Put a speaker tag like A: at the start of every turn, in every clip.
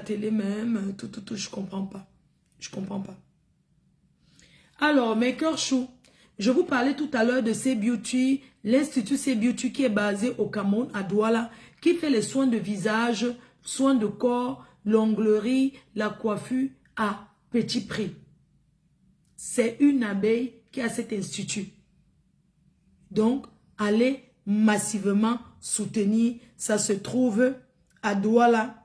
A: télé même, tout, je comprends pas. Je comprends pas. Alors, Maker Chou, je vous parlais tout à l'heure de C-Beauty, l'Institut C-Beauty qui est basé au Cameroun, à Douala, qui fait les soins de visage, soins de corps, l'onglerie, la coiffure à petit prix. C'est une abeille qui a cet institut. Donc, allez massivement soutenir. Ça se trouve à Douala.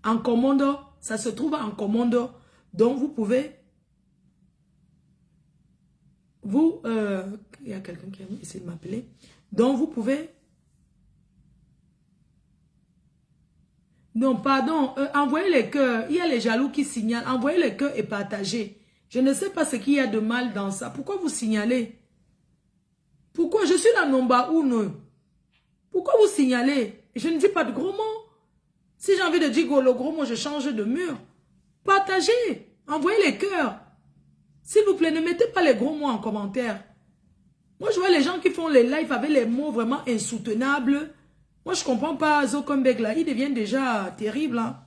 A: En Commondo, ça se trouve en Commondo. Donc, vous pouvez... il y a quelqu'un qui a essayé de m'appeler. Donc, vous pouvez... Non, pardon. Envoyez les cœurs. Il y a les jaloux qui signalent. Envoyez les cœurs et partagez. Je ne sais pas ce qu'il y a de mal dans ça. Pourquoi vous signalez? Pourquoi? Je suis la nomba ou non? Pourquoi vous signalez? Je ne dis pas de gros mots. Si j'ai envie de dire le gros mot, je change de mur. Partagez. Envoyez les cœurs. S'il vous plaît, ne mettez pas les gros mots en commentaire. Moi, je vois les gens qui font les lives avec les mots vraiment insoutenables. Moi, je ne comprends pas Zokombeg là. Il devient déjà terrible. Hein.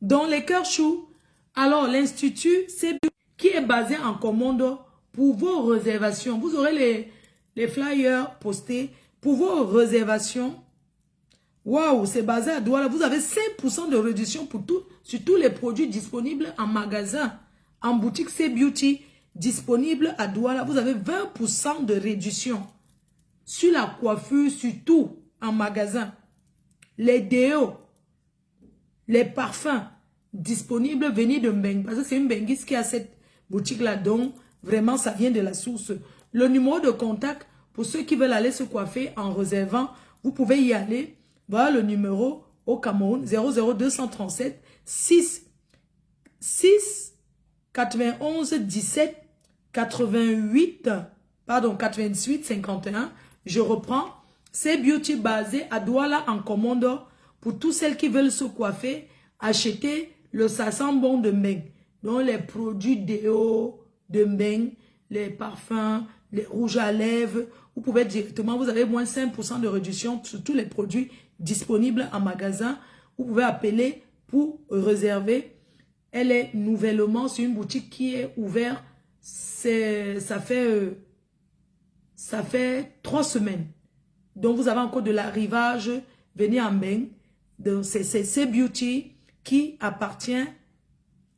A: Dans les cœurs choux, alors l'Institut, c'est qui est basé en Commondo pour vos réservations. Vous aurez les flyers postés pour vos réservations. Waouh, c'est basé à Douala. Vous avez 5% de réduction pour sur tous les produits disponibles en magasin. En boutique C-Beauty, disponible à Douala. Vous avez 20% de réduction. Sur la coiffure, sur tout en magasin. Les déos, les parfums disponibles venus de Mbeng. Parce que c'est une Benguise qui a cette boutique-là. Donc, vraiment, ça vient de la source. Le numéro de contact, pour ceux qui veulent aller se coiffer en réservant, vous pouvez y aller. Voilà le numéro au Cameroun, 00237 6 91 17 88, pardon, 88 51. Je reprends. C'est Beauty basé à Douala en Commondo. Pour tous celles qui veulent se coiffer, acheter le Sasambon de Mbeng. Donc les produits déo de Mbeng, les parfums, les rouges à lèvres. Vous pouvez directement, vous avez moins 5% de réduction sur tous les produits disponibles en magasin. Vous pouvez appeler pour réserver. Elle est nouvellement sur une boutique qui est ouverte. Ça fait 3 semaines. Donc, vous avez encore de l'arrivage. Venez en Mbeng. C'est Beauty qui appartient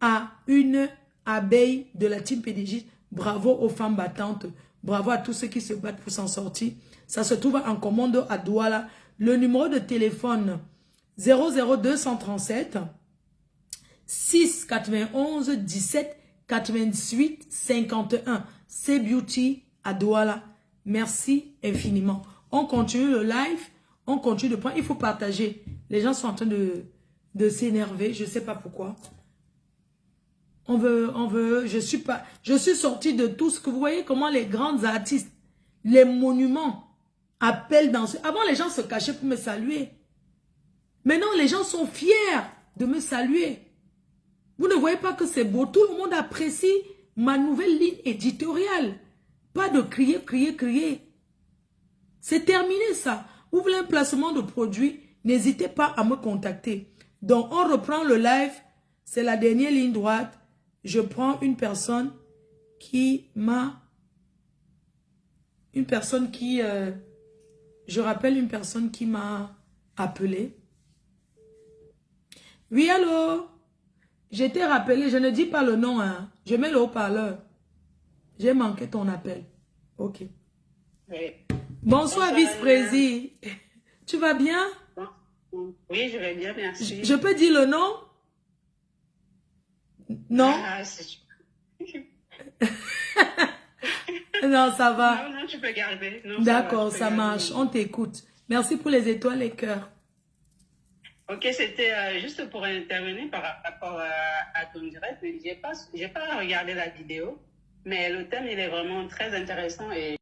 A: à une abeille de la team PDG. Bravo aux femmes battantes. Bravo à tous ceux qui se battent pour s'en sortir. Ça se trouve en Commondo à Douala. Le numéro de téléphone 00237 6 91 17 88 51. C'est Beauty à Douala. Merci infiniment. On continue le live. On continue de prendre. Il faut partager. Les gens sont en train de s'énerver. Je ne sais pas pourquoi. Je suis sortie de tout ce que vous voyez comment les grands artistes, les monuments appellent dans ce... Avant, les gens se cachaient pour me saluer. Maintenant, les gens sont fiers de me saluer. Vous ne voyez pas que c'est beau. Tout le monde apprécie ma nouvelle ligne éditoriale. Pas de crier, crier, crier. C'est terminé ça. Vous voulez un placement de produit, n'hésitez pas à me contacter. Donc, on reprend le live. C'est la dernière ligne droite. Je prends une personne qui m'a... je rappelle une personne qui m'a appelé. Oui, allô? Je t'ai rappelé, je ne dis pas le nom, hein. Je mets le haut-parleur. J'ai manqué ton appel. Ok.
B: Oui.
A: Bonsoir, vice-président. Tu vas bien?
B: Oui, je vais bien, merci.
A: Je peux dire le nom? Non?
B: Ah,
A: non, ça va.
B: Non, tu peux garder.
A: D'accord, ça marche. On t'écoute. Merci pour les étoiles et cœurs.
B: Ok, c'était juste pour intervenir par rapport à ton direct. J'ai pas regardé la vidéo, mais le thème, il est vraiment très intéressant et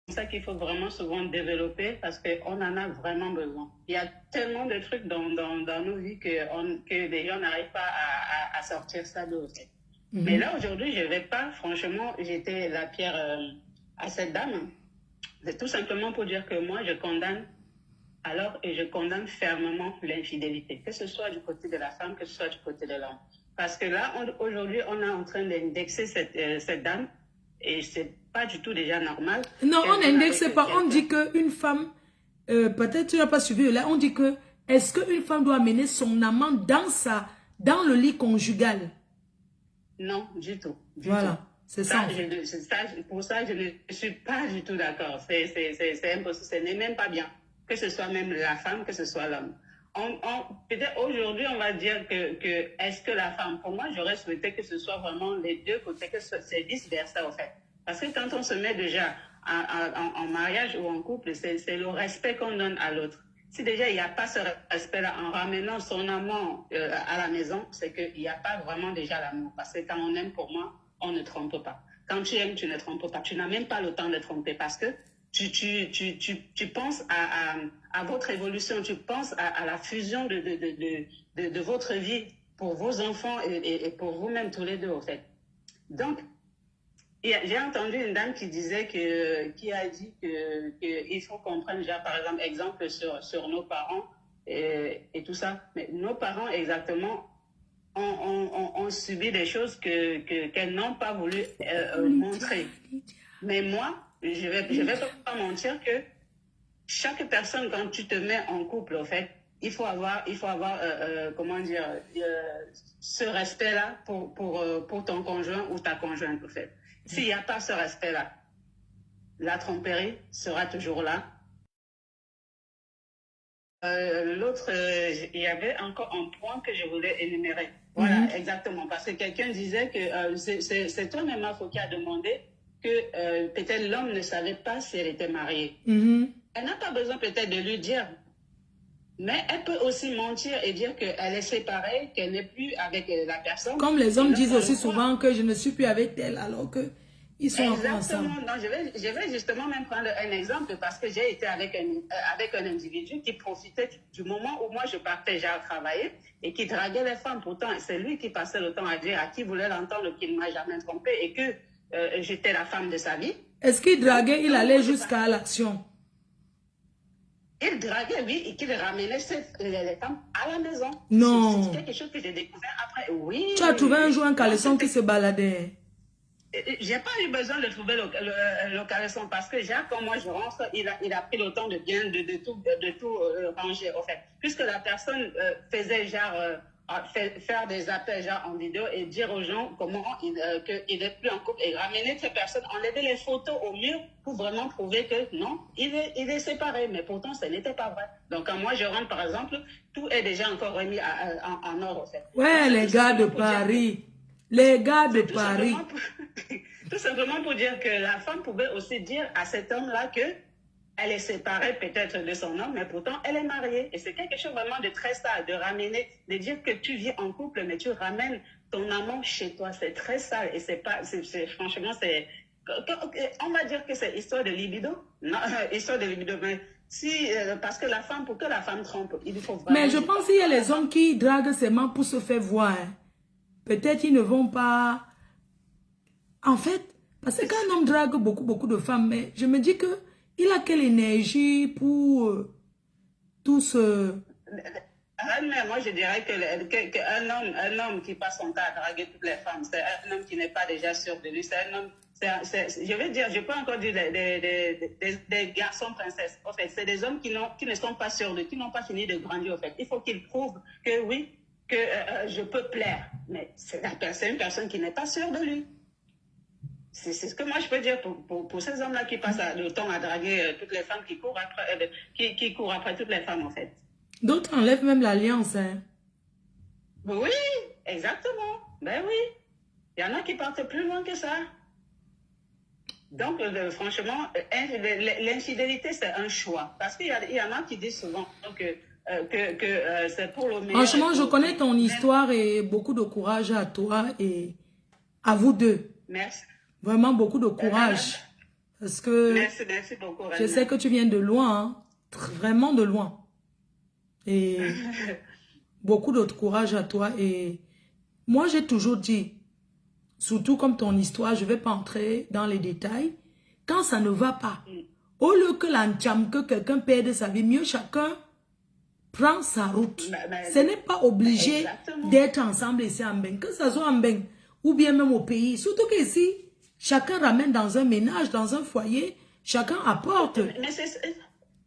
B: c'est ça qu'il faut vraiment souvent développer parce qu'on en a vraiment besoin. Il y a tellement de trucs dans nos vies que les gens n'arrivent pas à sortir ça d'eau. Mais là, aujourd'hui, je vais pas, franchement, jeter la pierre à cette dame. C'est tout simplement pour dire que moi, je condamne alors et je condamne fermement l'infidélité, que ce soit du côté de la femme, que ce soit du côté de l'homme. Parce que là, aujourd'hui, on est en train d'indexer cette dame et c'est pas du tout déjà normal.
A: Non, on n'indexe pas. On dit qu'une femme, peut-être tu n'as pas suivi là, on dit que est-ce qu'une femme doit amener son amant dans le lit conjugal?
B: Non, du tout.
A: Voilà, c'est ça.
B: Pour ça, je ne suis pas du tout d'accord. C'est impossible, ce n'est même pas bien. Que ce soit même la femme, que ce soit l'homme. Peut-être aujourd'hui, on va dire que est-ce que la femme, pour moi, j'aurais souhaité que ce soit vraiment les deux côtés, que c'est vice-versa, en fait. Parce que quand on se met déjà en mariage ou en couple, c'est le respect qu'on donne à l'autre. Si déjà il n'y a pas ce respect-là, en ramenant son amant à la maison, c'est qu'il n'y a pas vraiment déjà l'amour. Parce que quand on aime, pour moi, on ne trompe pas. Quand tu aimes, tu ne trompes pas. Tu n'as même pas le temps de tromper parce que tu penses à votre évolution, tu penses à la fusion de votre vie pour vos enfants et pour vous-même tous les deux, en fait. Donc, j'ai entendu une dame qui disait qui a dit qu'il faut qu'on prenne déjà, par exemple, sur nos parents et tout ça. Mais nos parents, exactement, ont subi des choses qu'elles n'ont pas voulu montrer. Mais moi, je vais pas mentir que chaque personne, quand tu te mets en couple, en fait, il faut avoir comment dire, ce respect-là pour ton conjoint ou ta conjointe, en fait. S'il n'y a pas ce respect-là, la tromperie sera toujours là. L'autre, il y avait encore un point que je voulais énumérer. Voilà, exactement. Parce que quelqu'un disait que c'est toi-même, Mafo, qui a demandé que peut-être l'homme ne savait pas si elle était mariée. Elle n'a pas besoin peut-être de lui dire. Mais elle peut aussi mentir et dire qu'elle est séparée, qu'elle n'est plus avec la personne.
A: Comme les hommes disent aussi souvent que je ne suis plus avec elle alors qu'ils sont encore ensemble.
B: Non, je vais justement même prendre un exemple parce que j'ai été avec un individu qui profitait du moment où moi je partais déjà travailler et qui draguait les femmes. Pourtant, c'est lui qui passait le temps à dire à qui voulait l'entendre qu'il ne m'a jamais trompé et que j'étais la femme de sa vie.
A: Est-ce qu'il draguait, il allait jusqu'à l'action?
B: Il draguait, oui, et qu'il ramenait les femmes à la maison.
A: Non.
B: C'est quelque chose que j'ai découvert après. Oui.
A: Tu as trouvé un jour un caleçon qui se baladait.
B: J'ai pas eu besoin de trouver le caleçon parce que Jacques, quand moi je rentre, il a pris le temps de tout ranger, en fait. Puisque la personne faisait genre faire des appels genre en vidéo et dire aux gens comment qu'il n'est plus en couple et ramener ces personnes, enlever les photos au mur pour vraiment prouver que non, il est séparé. Mais pourtant, ce n'était pas vrai. Donc, quand moi je rentre, par exemple, tout est déjà encore remis en ordre, en fait.
A: Ouais, les gars de Paris. Les gars de Paris.
B: Tout simplement pour dire que la femme pouvait aussi dire à cet homme-là que elle est séparée peut-être de son homme, mais pourtant elle est mariée. Et c'est quelque chose vraiment de très sale, de ramener, de dire que tu vis en couple, mais tu ramènes ton amant chez toi. C'est très sale. Et franchement, on va dire que c'est histoire de libido. Non, histoire de libido, mais parce que pour que la femme trompe, il faut vraiment...
A: Mais je pense qu'il y a les hommes qui draguent seulement pour se faire voir. Peut-être ils ne vont pas... En fait, parce que quand un homme drague beaucoup de femmes, mais je me dis que il a quelle énergie pour tout ce...
B: Mais moi, je dirais qu'un homme qui passe son temps à draguer toutes les femmes, c'est un homme qui n'est pas déjà sûr de lui. C'est un homme... je peux encore dire des garçons princesses. En fait, c'est des hommes qui ne sont pas sûrs d'eux, qui n'ont pas fini de grandir. En fait, il faut qu'ils prouvent que oui, que je peux plaire. Mais c'est une personne qui n'est pas sûre de lui. C'est ce que moi je peux dire pour ces hommes-là qui passent le temps à draguer toutes les femmes, qui courent après toutes les femmes, en fait.
A: D'autres enlèvent même l'alliance. Hein.
B: Oui, exactement. Ben oui. Il y en a qui partent plus loin que ça. Donc, franchement, l'infidélité, c'est un choix. Parce qu'il y en a qui disent souvent que c'est pour le meilleur.
A: Franchement, je connais ton histoire et beaucoup de courage à toi et à vous deux.
B: Merci.
A: Vraiment beaucoup de courage. Parce que
B: merci beaucoup,
A: je sais que tu viens de loin, hein, vraiment de loin. Et beaucoup de courage à toi. Et moi, j'ai toujours dit, surtout comme ton histoire, je ne vais pas entrer dans les détails, quand ça ne va pas, Au lieu que l'encham, que quelqu'un perde sa vie, mieux chacun prend sa route. Ce n'est pas obligé d'être ensemble ici en Beng, que ce soit en Beng ou bien même au pays. Surtout qu'ici, chacun ramène dans un ménage, dans un foyer, chacun apporte.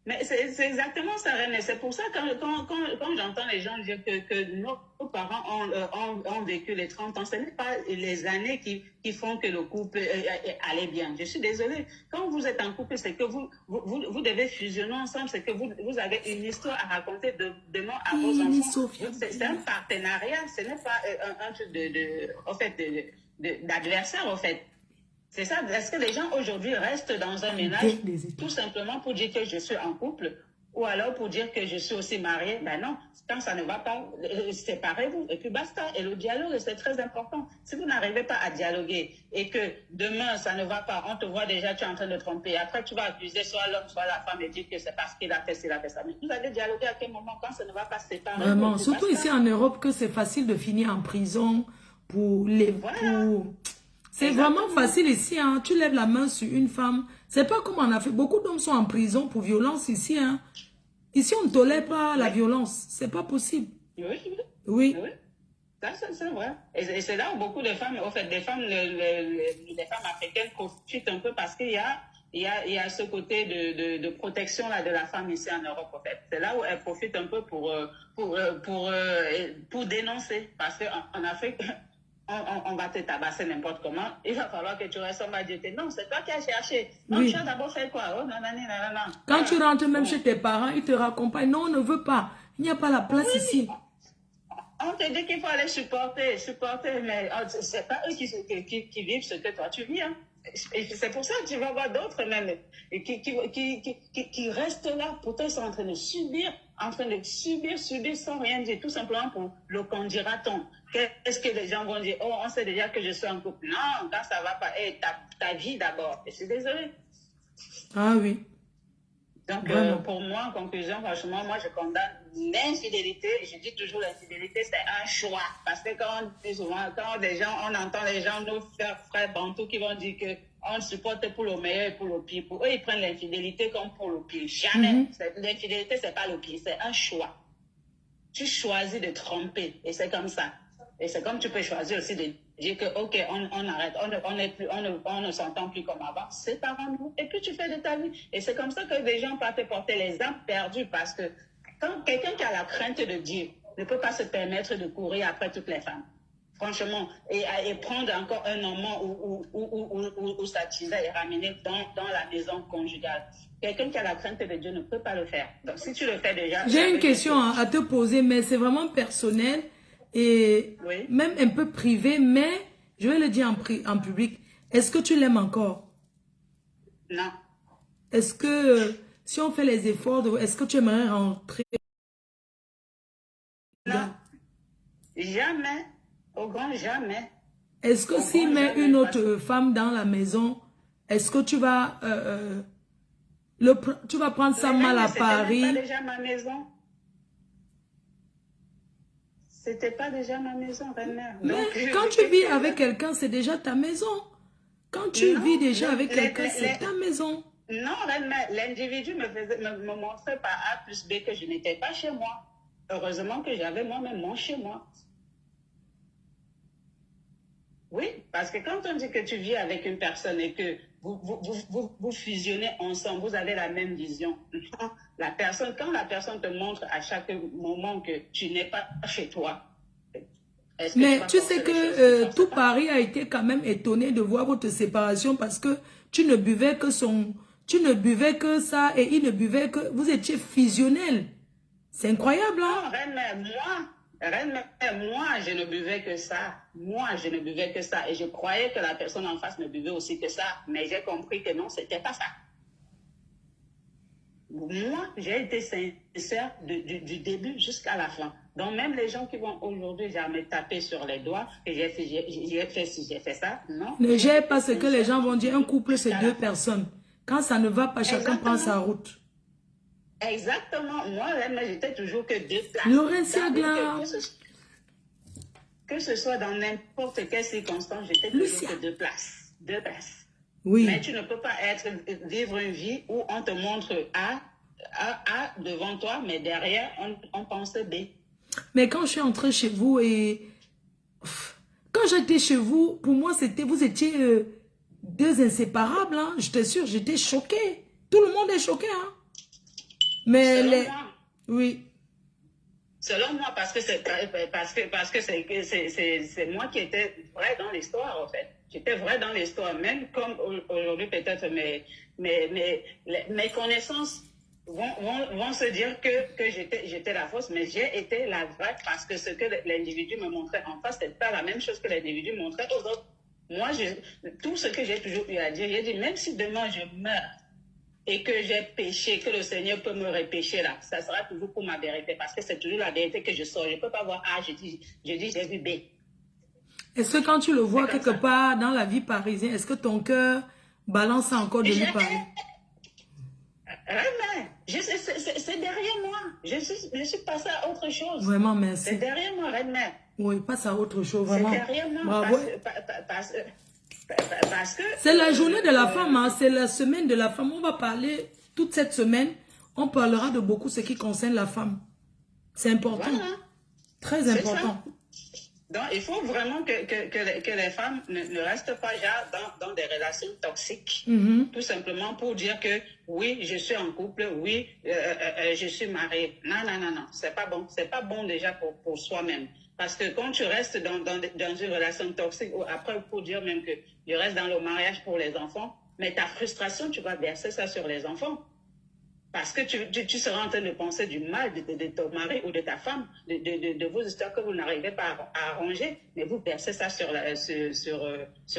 B: Mais c'est exactement ça, René. C'est pour ça que quand j'entends les gens dire que nos parents ont vécu les 30 ans, ce n'est pas les années qui font que le couple allait bien. Je suis désolée. Quand vous êtes en couple, c'est que vous devez fusionner ensemble, c'est que vous avez une histoire à raconter demain à vos enfants. C'est un partenariat, ce n'est pas un truc d'adversaire, en fait. C'est ça. Est-ce que les gens aujourd'hui restent dans un ménage tout simplement pour dire que je suis en couple ou alors pour dire que je suis aussi mariée? Ben non, quand ça ne va pas, séparez-vous et puis basta. Et le dialogue, c'est très important. Si vous n'arrivez pas à dialoguer et que demain, ça ne va pas, on te voit déjà, tu es en train de tromper. Après, tu vas accuser soit l'homme, soit la femme et dire que c'est parce qu'il a fait ci, il a fait ça. Mais vous allez dialoguer à quel moment quand ça ne va pas se séparer?
A: Vraiment, surtout ici en Europe, que c'est facile de finir en prison pour les...
B: Voilà.
A: C'est vraiment facile ici, hein. Tu lèves la main sur une femme. C'est pas comme en Afrique. Beaucoup d'hommes sont en prison pour violence ici, hein. Ici, on ne tolère pas la violence. C'est pas possible.
B: Oui. Ça, c'est vrai. Et c'est là où beaucoup de femmes, en fait, les femmes africaines profitent un peu parce qu'il y a ce côté de protection là, de la femme ici en Europe, en fait. C'est là où elles profitent un peu pour dénoncer. Parce qu'en Afrique... On va te tabasser n'importe comment. Il va falloir que tu restes en bas de tes... Non, c'est toi qui as cherché. Non, tu as d'abord fait quoi? Oh, non.
A: Quand tu rentres même chez tes parents, ils te raccompagnent. Non, on ne veut pas. Il n'y a pas la place ici.
B: On te dit qu'il faut aller supporter, mais c'est pas eux qui vivent ce que toi tu vis. Hein. Et c'est pour ça que tu vas voir d'autres même qui restent là. Pourtant, ils sont en train de subir sans rien dire, tout simplement pour le qu'en dira-t-on. Qu'est-ce que les gens vont dire? Oh, on sait déjà que je suis en couple. Non, quand ça va pas, ta vie d'abord. Je suis désolée.
A: Ah oui.
B: Donc, pour moi, en conclusion, franchement, moi, je condamne l'infidélité. Je dis toujours l'infidélité, c'est un choix. Parce que quand on dit souvent, on entend les gens, nos frères bantous qui vont dire qu'on supporte pour le meilleur et pour le pire. Pour eux, ils prennent l'infidélité comme pour le pire. Jamais. L'infidélité, c'est pas le pire, c'est un choix. Tu choisis de tromper et c'est comme ça. Et c'est comme tu peux choisir aussi de dire que, OK, on arrête, on ne s'entend plus comme avant, séparons-nous, et puis tu fais de ta vie. Et c'est comme ça que des gens peuvent te porter les âmes perdues, parce que quand quelqu'un qui a la crainte de Dieu ne peut pas se permettre de courir après toutes les femmes, franchement, et prendre encore un moment où s'attiser et ramener dans la maison conjugale. Quelqu'un qui a la crainte de Dieu ne peut pas le faire. Donc si tu le fais déjà...
A: J'ai une question à te poser, mais c'est vraiment personnel. Et même un peu privé, mais je vais le dire en public. Est-ce que tu l'aimes encore?
B: Non.
A: Est-ce que si on fait les efforts, est-ce que tu aimerais rentrer?
B: Non. Jamais. Au grand jamais.
A: Est-ce que s'il met une autre femme dans la maison, est-ce que tu vas prendre ça mal à Paris?
B: C'était pas déjà ma maison. C'était pas déjà ma maison, René.
A: Mais quand tu vis avec quelqu'un, c'est déjà ta maison. Quand tu vis déjà avec quelqu'un, c'est ta maison.
B: Non, l'individu me montrait par A plus B que je n'étais pas chez moi. Heureusement que j'avais moi-même mon chez moi. Oui, parce que quand on dit que tu vis avec une personne et que vous fusionnez ensemble, vous avez la même vision. Quand la personne te montre à chaque moment que tu n'es pas chez toi.
A: Mais tu sais que tout Paris a été quand même étonné de voir votre séparation parce que tu ne buvais que ça et il ne buvait que... Vous étiez fusionnels. C'est incroyable, hein?
B: Non, moi, je ne buvais que ça. Moi, je ne buvais que ça. Et je croyais que la personne en face ne buvait aussi que ça. Mais j'ai compris que non, c'était pas ça. Moi, j'ai été sincère du début jusqu'à la fin. Donc, même les gens qui vont aujourd'hui jamais taper sur les doigts, que j'ai fait ça, non.
A: Ne gère pas ce que les gens vont dire. Un couple, c'est deux personnes. Quand ça ne va pas, chacun prend sa route.
B: Exactement. Moi, j'étais toujours que deux places.
A: Laurentia Gla.
B: Que ce soit dans n'importe quelle circonstance, j'étais toujours que deux places. Deux places.
A: Oui.
B: Mais tu ne peux pas vivre une vie où on te montre A devant toi, mais derrière, on pense B.
A: Mais quand je suis entrée chez vous et... Quand j'étais chez vous, pour moi, vous étiez deux inséparables. Hein. Je t'assure, j'étais choquée. Tout le monde est choqué. Hein. Mais
B: Selon moi.
A: Oui.
B: Selon moi, parce que c'est moi qui étais vrai dans l'histoire, en fait. J'étais vrai dans l'histoire, même comme aujourd'hui, peut-être mes connaissances vont se dire que j'étais la fausse, mais j'ai été la vraie parce que ce que l'individu me montrait en face, c'était pas la même chose que l'individu montrait aux autres. Moi, tout ce que j'ai toujours eu à dire, j'ai dit, même si demain je meurs, et que j'ai péché, que le Seigneur peut me repêcher là, ça sera toujours pour ma vérité, parce que c'est toujours la vérité que je sors. Je ne peux pas voir A, j'ai vu B.
A: Est-ce que quand tu le vois quelque part dans la vie parisienne, est-ce que ton cœur balance encore de lui parler?
B: C'est derrière moi. Je suis passée à autre chose.
A: Vraiment, merci.
B: C'est derrière moi, Reine-Mère.
A: Oui, passe à autre chose, vraiment.
B: C'est derrière moi.
A: Bravo.
B: Parce que
A: c'est la journée de la femme, hein, c'est la semaine de la femme. On va parler toute cette semaine. On parlera de beaucoup ce qui concerne la femme. C'est important. Voilà. Très important.
B: Donc, il faut vraiment que les femmes ne restent pas dans des relations toxiques. Tout simplement pour dire que oui, je suis en couple, oui, je suis mariée. Non. C'est pas bon. C'est pas bon déjà pour soi-même. Parce que quand tu restes dans une relation toxique, ou après, pour dire même que je reste dans le mariage pour les enfants, mais ta frustration, tu vas verser ça sur les enfants. Parce que tu seras en train de penser du mal de ton mari ou de ta femme, de vos histoires que vous n'arrivez pas à arranger, mais vous versez ça sur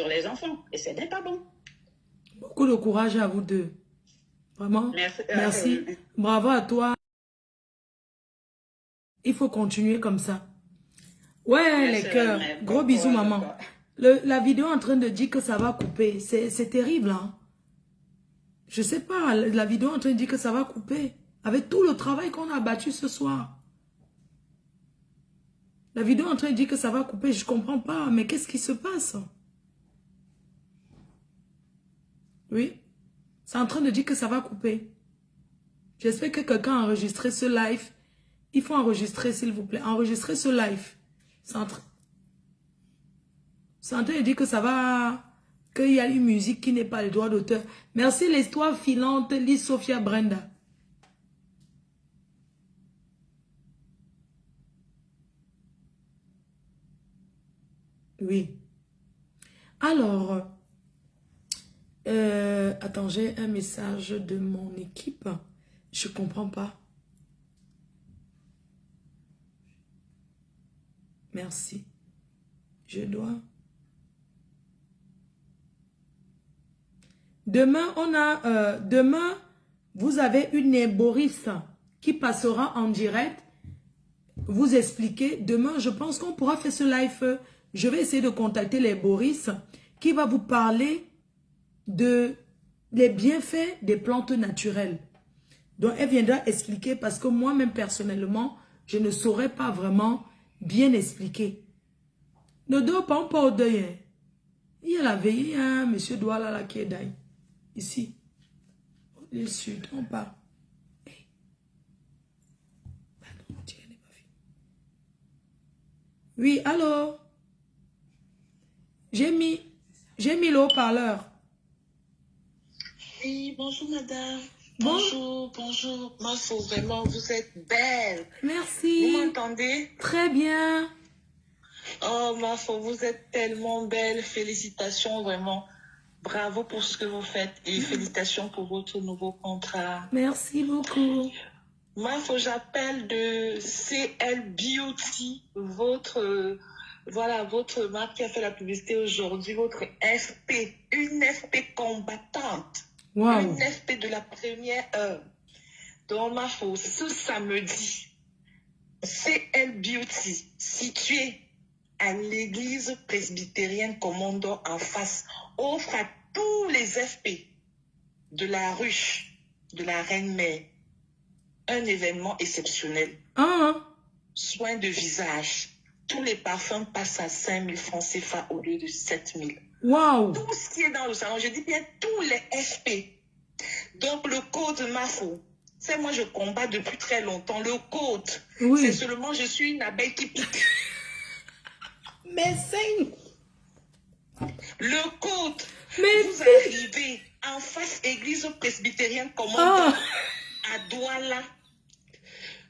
B: les enfants. Et ce n'est pas bon.
A: Beaucoup de courage à vous deux. Vraiment. Merci. Bravo à toi. Il faut continuer comme ça. Ouais, les cœurs. Gros bisous, maman. La vidéo est en train de dire que ça va couper. C'est terrible, hein. Je sais pas, la vidéo est en train de dire que ça va couper. Avec tout le travail qu'on a abattu ce soir. La vidéo est en train de dire que ça va couper. Je comprends pas. Mais qu'est-ce qui se passe? Oui. C'est en train de dire que ça va couper. J'espère que quelqu'un a enregistré ce live. Il faut enregistrer, s'il vous plaît. Enregistrer ce live. C'est en train de dire que ça va... Qu'il y a une musique qui n'est pas le droit d'auteur. Merci l'histoire filante, Lise Sophia Brenda. Oui. Alors, attends, j'ai un message de mon équipe. Je comprends pas. Merci. Je dois... Demain, demain, vous avez une éboriste qui passera en direct. Vous expliquer. Demain, je pense qu'on pourra faire ce live. Je vais essayer de contacter l'éboriste qui va vous parler de les bienfaits des plantes naturelles. Donc, elle viendra expliquer parce que moi-même, personnellement, je ne saurais pas vraiment bien expliquer. Ne dors pas, on part au deuil. Hein. Il y a la veille, hein, monsieur Douala là qui est d'ailleurs. Ici, au sud, on part. Hey. Pardon, mon Dieu, elle n'est pas finie. Oui, allô? J'ai mis le haut-parleur.
C: Oui, bonjour madame. Bonjour. Mafo, vraiment, vous êtes belle.
A: Merci.
C: Vous m'entendez?
A: Très bien.
C: Oh, Mafo, vous êtes tellement belle. Félicitations, vraiment. Bravo pour ce que vous faites et félicitations pour votre nouveau contrat.
A: Merci beaucoup.
C: Mafo, j'appelle de CL Beauty, votre marque qui a fait la publicité aujourd'hui, votre FP, une FP combattante.
A: Wow.
C: Une FP de la première heure. Donc, Mafo, ce samedi, CL Beauty, situé à l'église presbytérienne Commando en face, offre à tous les FP de la ruche de la Reine-Mère un événement exceptionnel. Soins de visage. Tous les parfums passent à 5 000 francs CFA au lieu de 7 000.
A: Waouh.
C: Tout ce qui est dans le salon, je dis bien tous les SP. Donc, le code MAFO, c'est moi, je combats depuis très longtemps. Le code,
A: Oui.
C: c'est seulement je suis une abeille qui pique.
A: Mais c'est...
C: Le code,
A: Mais
C: vous
A: c'est...
C: arrivez en face église presbytérienne commandant à Douala.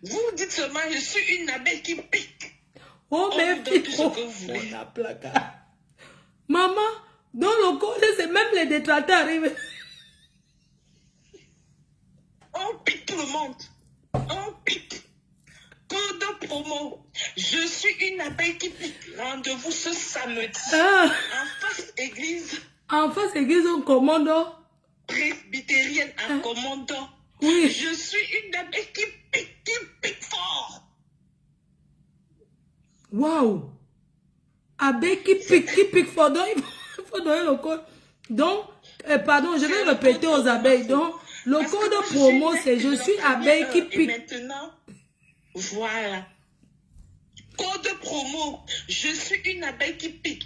C: Vous dites seulement je suis une abeille qui pique.
A: Oh,
C: On
A: mais
C: vous donne tout ce que vous voulez.
A: on a placard. Maman, dans le code, c'est même les détracteurs arrivent.
C: On pique tout le monde. On pique. Code promo. Je suis une abeille qui pique. Rendez-vous ce samedi.
A: Ah.
C: En face église
A: En face, église, on commande.
C: presbytérienne en commandant.
A: Oui.
C: Je suis une abeille qui pique fort.
A: Waouh. Abeille qui pique fort. Donc, il faut donner le code. Donc, pardon, je vais répéter aux abeilles. Donc, le code promo, c'est je suis abeille qui pique.
C: Et maintenant, voilà. Code promo, je suis une abeille qui pique.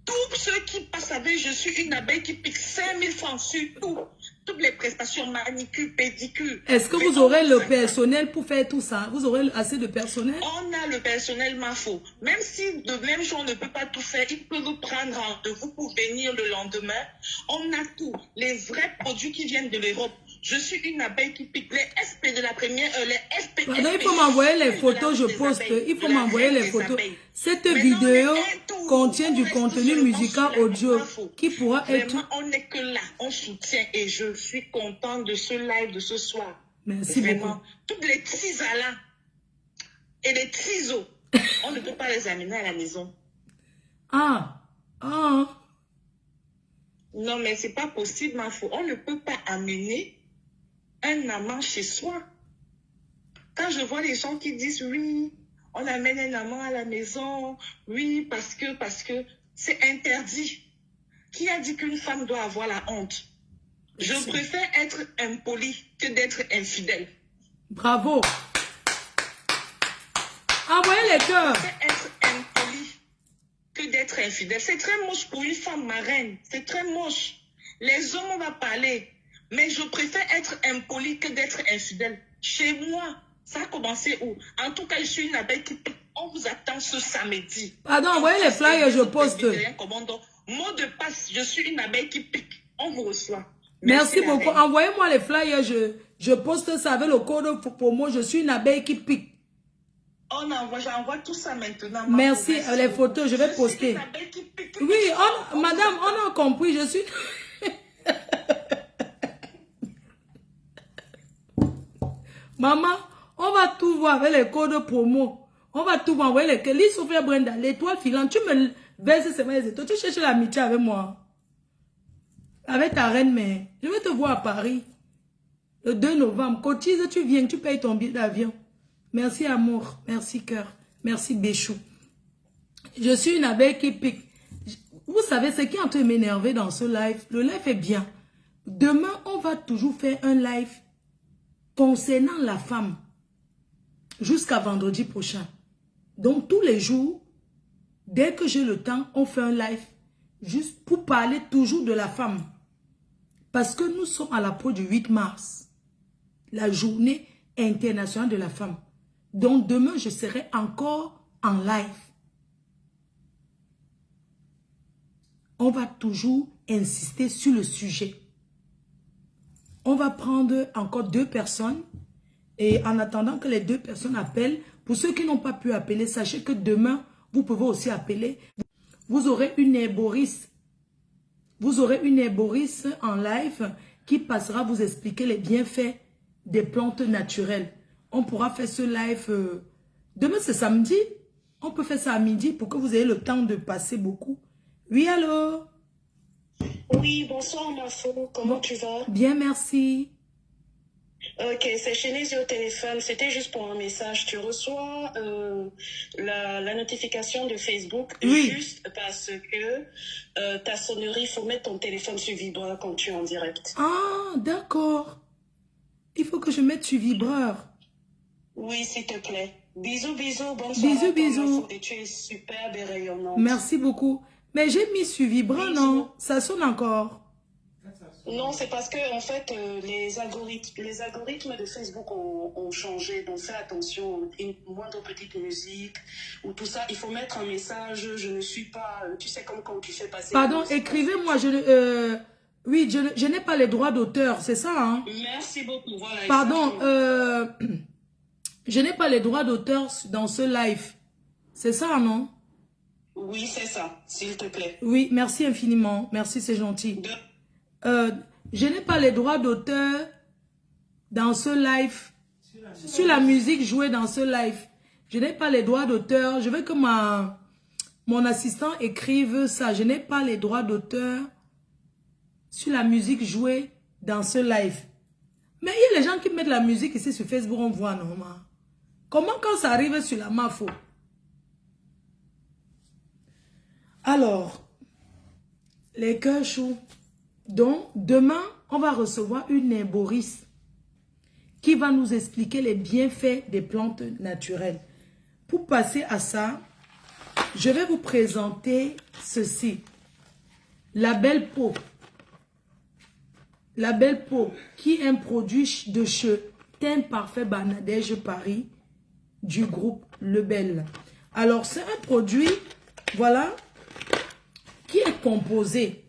C: Tous ceux qui passent avec je suis une abeille qui pique 5000 francs sur tout. Toutes les prestations, manicure, pédicure.
A: Est-ce que vous aurez le personnel pour faire tout ça? Vous aurez assez de personnel?
C: On a le personnel MAFO. Même si de même jour on ne peut pas tout faire, ils peuvent prendre rendez-vous pour venir le lendemain. On a tout. Les vrais produits qui viennent de l'Europe. Je suis une abeille qui pique. Les SP de la première, les SP.
A: Pardon, il faut m'envoyer les photos, je poste. Il faut m'envoyer les photos. Cette vidéo contient du contenu musical audio qui pourra être...
C: Vraiment, on n'est que là. On soutient et je suis contente de ce live de ce soir.
A: Merci
C: Vraiment.
A: beaucoup.
C: Toutes les tisalas et les ciseaux, on ne peut pas les amener à la maison.
A: Ah.
C: Non, mais c'est pas possible, ma fou. On ne peut pas amener un amant chez soi. Quand je vois les gens qui disent oui, on amène un amant à la maison, oui, parce que c'est interdit. Qui a dit qu'une femme doit avoir la honte? Je préfère être impoli que d'être infidèle.
A: Bravo. Envoyez les cœurs.
C: Je préfère être impoli que d'être infidèle. C'est très moche pour une femme marraine. C'est très moche. Les hommes, on va parler. Mais je préfère être impoli que d'être infidèle. Chez moi, ça a commencé où? En tout cas, je suis une abeille qui... On vous attend ce samedi.
A: Pardon, envoyez les flyers, je poste.
C: Mot de passe, je suis une abeille qui pique. On vous reçoit.
A: Merci beaucoup. Envoyez-moi les flyers, je poste ça avec le code pour moi. Je suis une abeille qui pique.
C: J'envoie tout ça maintenant.
A: Merci. Les photos, je vais poster. Oui, madame, on a compris. Je suis... Maman, on va tout voir avec les codes promo. On va tout voir. Envoyer les... Lise Sophia Brenda, l'étoile filante. Tu me verses seulement les étoiles. Tu cherches l'amitié avec moi. Avec ta reine mère. Je vais te voir à Paris. Le 2 novembre. Cotise, tu viens, tu payes ton billet d'avion. Merci amour. Merci cœur. Merci Béchou. Je suis une abeille qui pique. Vous savez ce qui est en train de m'énerver dans ce live. Le live est bien. Demain, on va toujours faire un live concernant la femme. Jusqu'à vendredi prochain. Donc tous les jours, dès que j'ai le temps, on fait un live. Juste pour parler toujours de la femme. Parce que nous sommes à l'approche du 8 mars. La journée internationale de la femme. Donc demain, je serai encore en live. On va toujours insister sur le sujet. On va prendre encore 2 personnes. Et en attendant que les 2 personnes appellent, pour ceux qui n'ont pas pu appeler, sachez que demain, vous pouvez aussi appeler. Vous aurez une herboriste. Vous aurez une herboriste en live qui passera vous expliquer les bienfaits des plantes naturelles. On pourra faire ce live. Demain, c'est samedi. On peut faire ça à midi pour que vous ayez le temps de passer beaucoup. Oui, allô?
D: Oui, bonsoir, Mafo. Comment tu vas?
A: Bien, merci.
D: Ok, c'est Chénésie au téléphone. C'était juste pour un message. Tu reçois la notification de Facebook juste parce que ta sonnerie, il faut mettre ton téléphone sur vibreur quand tu es en direct.
A: Ah, d'accord. Il faut que je mette sur vibreur.
D: Oui, s'il te plaît. Bisous, bisous. Bonsoir.
A: Bisous, bisous.
D: Et tu es superbe et rayonnante.
A: Merci beaucoup. Mais j'ai mis sur vibrant, non? Ça sonne encore.
D: Non, c'est parce que en fait, les algorithmes de Facebook ont changé. Donc, fais attention, une moindre petite musique ou tout ça. Il faut mettre un message. Je ne suis pas. Tu sais, comme quand tu fais passer.
A: Pardon, écrivez-moi. Oui, je n'ai pas les droits d'auteur, c'est ça, hein?
D: Merci beaucoup. Voilà.
A: Pardon, je n'ai pas les droits d'auteur dans ce live. C'est ça, non?
D: Oui, c'est ça, s'il te plaît.
A: Oui, merci infiniment. Merci, c'est gentil. Je n'ai pas les droits d'auteur dans ce live. Sur la musique jouée dans ce live. Je n'ai pas les droits d'auteur. Je veux que mon assistant écrive ça. Je n'ai pas les droits d'auteur sur la musique jouée dans ce live. Mais il y a les gens qui mettent la musique ici sur Facebook, on voit normalement. Comment quand ça arrive sur la MAFO? Alors, les cœurs chauds. Donc, demain, on va recevoir une herboriste qui va nous expliquer les bienfaits des plantes naturelles. Pour passer à ça, je vais vous présenter ceci. La belle peau. La belle peau, qui est un produit de chez Teint Parfait Banadège Paris du groupe Lebel. Alors, c'est un produit, voilà, qui est composé.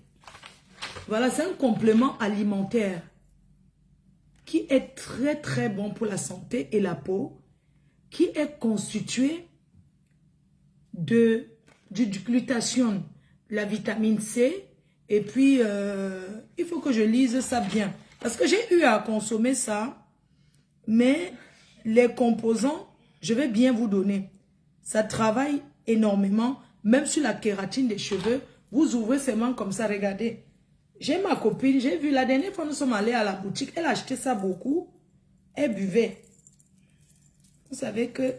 A: Voilà, c'est un complément alimentaire qui est très très bon pour la santé et la peau, qui est constitué du glutathione, la vitamine C, et puis il faut que je lise ça bien. Parce que j'ai eu à consommer ça, mais les composants, je vais bien vous donner. Ça travaille énormément, même sur la kératine des cheveux. Vous ouvrez seulement comme ça, regardez. J'ai ma copine, j'ai vu la dernière fois nous sommes allés à la boutique, elle achetait ça beaucoup, elle buvait. Vous savez que...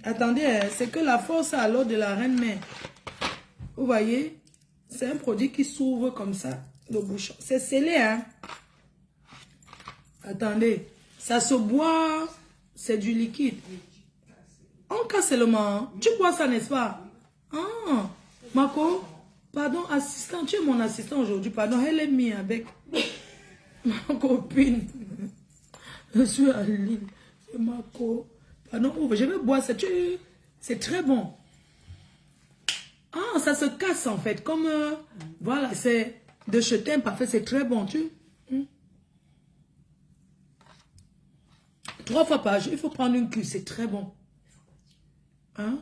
A: attendez, c'est que la force à l'eau de la reine-mère. Vous voyez, c'est un produit qui s'ouvre comme ça, le bouchon. C'est scellé, hein. Attendez, ça se boit, c'est du liquide. On casse seulement. Tu bois ça, n'est-ce pas? Ah, Marco, pardon, assistant, tu es mon assistant aujourd'hui, pardon, elle est mise avec ma copine. Je suis à Lille, c'est Marco. Pardon, je vais boire ça, c'est très bon. Ah, ça se casse en fait, comme, voilà, c'est de chez Teint Parfait, c'est très bon, 3 fois par jour, il faut prendre une cuve, c'est très bon. Hein?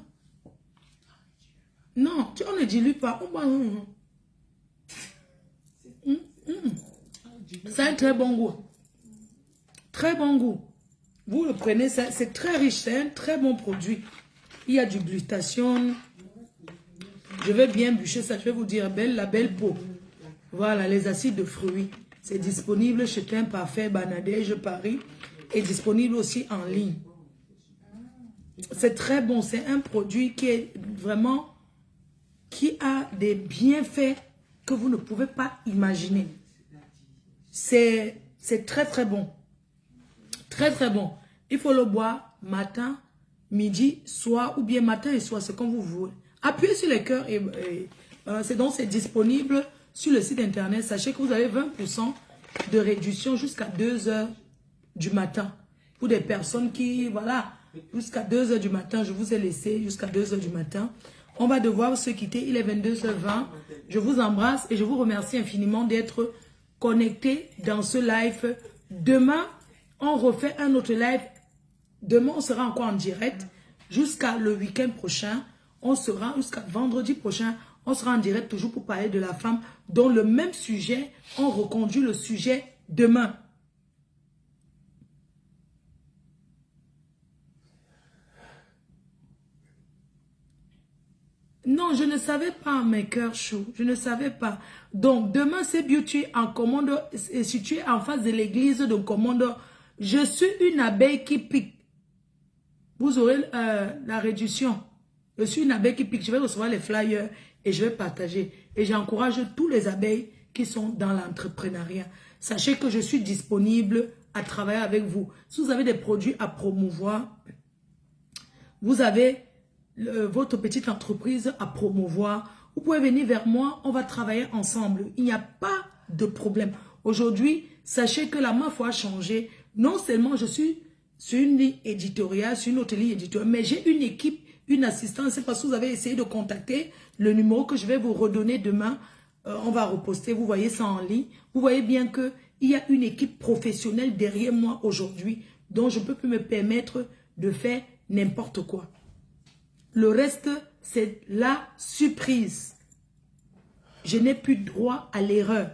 A: Non, on ne dilue pas. Ça a un très bon goût. Très bon goût. Vous le prenez, c'est très riche, c'est un très bon produit. Il y a du glutathione. Je vais bien bûcher ça, je vais vous dire, la belle peau. Voilà, les acides de fruits. C'est disponible chez Teint Parfait Banadège Paris et disponible aussi en ligne. C'est très bon, c'est un produit qui est vraiment... qui a des bienfaits que vous ne pouvez pas imaginer. C'est très très bon. Très très bon. Il faut le boire matin, midi, soir ou bien matin et soir, c'est comme vous voulez. Appuyez sur les cœurs et c'est disponible sur le site internet. Sachez que vous avez 20% de réduction jusqu'à 2 heures du matin. Pour des personnes qui, voilà, jusqu'à 2 heures du matin, je vous ai laissé jusqu'à 2 heures du matin. On va devoir se quitter, il est 22h20. Je vous embrasse et je vous remercie infiniment d'être connectés dans ce live. Demain, on refait un autre live. Demain, on sera encore en direct jusqu'à le week-end prochain. On sera jusqu'à vendredi prochain. On sera en direct toujours pour parler de la femme dont le même sujet, on reconduit le sujet demain. Non, je ne savais pas, mes cœurs chauds. Je ne savais pas. Donc, demain, c'est Beauty en commande, situé en face de l'église de commande. Je suis une abeille qui pique. Vous aurez la réduction. Je suis une abeille qui pique. Je vais recevoir les flyers et je vais partager. Et j'encourage tous les abeilles qui sont dans l'entrepreneuriat. Sachez que je suis disponible à travailler avec vous. Si vous avez des produits à promouvoir, vous avez votre petite entreprise à promouvoir, vous pouvez venir vers moi, on va travailler ensemble. Il n'y a pas de problème. Aujourd'hui, sachez que la ma foi a changé. Non seulement je suis sur une ligne éditoriale, sur une autre ligne éditoriale, mais j'ai une équipe, une assistance. C'est parce que vous avez essayé de contacter le numéro que je vais vous redonner demain. On va reposter, vous voyez ça en ligne. Vous voyez bien qu'il y a une équipe professionnelle derrière moi aujourd'hui, dont je ne peux plus me permettre de faire n'importe quoi. Le reste, c'est la surprise. Je n'ai plus droit à l'erreur.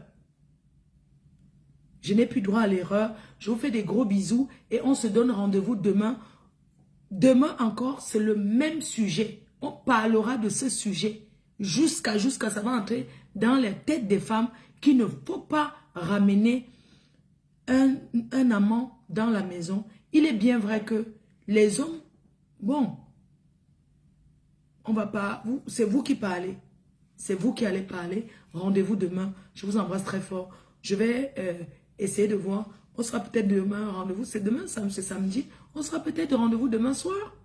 A: Je n'ai plus droit à l'erreur. Je vous fais des gros bisous et on se donne rendez-vous demain. Demain encore, c'est le même sujet. On parlera de ce sujet jusqu'à ça va entrer dans les têtes des femmes qu'il ne faut pas ramener un amant dans la maison. Il est bien vrai que les hommes, bon, on va pas, c'est vous qui parlez. C'est vous qui allez parler. Rendez-vous demain. Je vous embrasse très fort. Je vais essayer de voir. On sera peut-être demain rendez-vous. C'est demain, c'est samedi. On sera peut-être rendez-vous demain soir.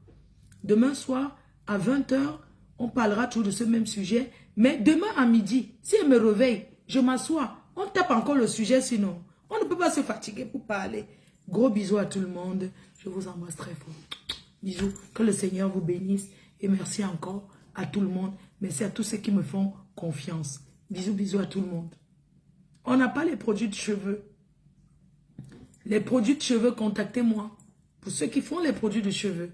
A: Demain soir, à 20 h, on parlera toujours de ce même sujet. Mais demain à midi, si elle me réveille, je m'assois. On tape encore le sujet sinon. On ne peut pas se fatiguer pour parler. Gros bisous à tout le monde. Je vous embrasse très fort. Bisous. Que le Seigneur vous bénisse. Et merci encore à tout le monde. Merci à tous ceux qui me font confiance. Bisous, bisous à tout le monde. On n'a pas les produits de cheveux. Les produits de cheveux, contactez-moi. Pour ceux qui font les produits de cheveux,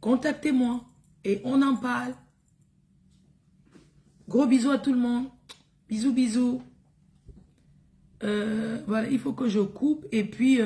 A: contactez-moi. Et on en parle. Gros bisous à tout le monde. Bisous, bisous. Voilà, il faut que je coupe. Et puis...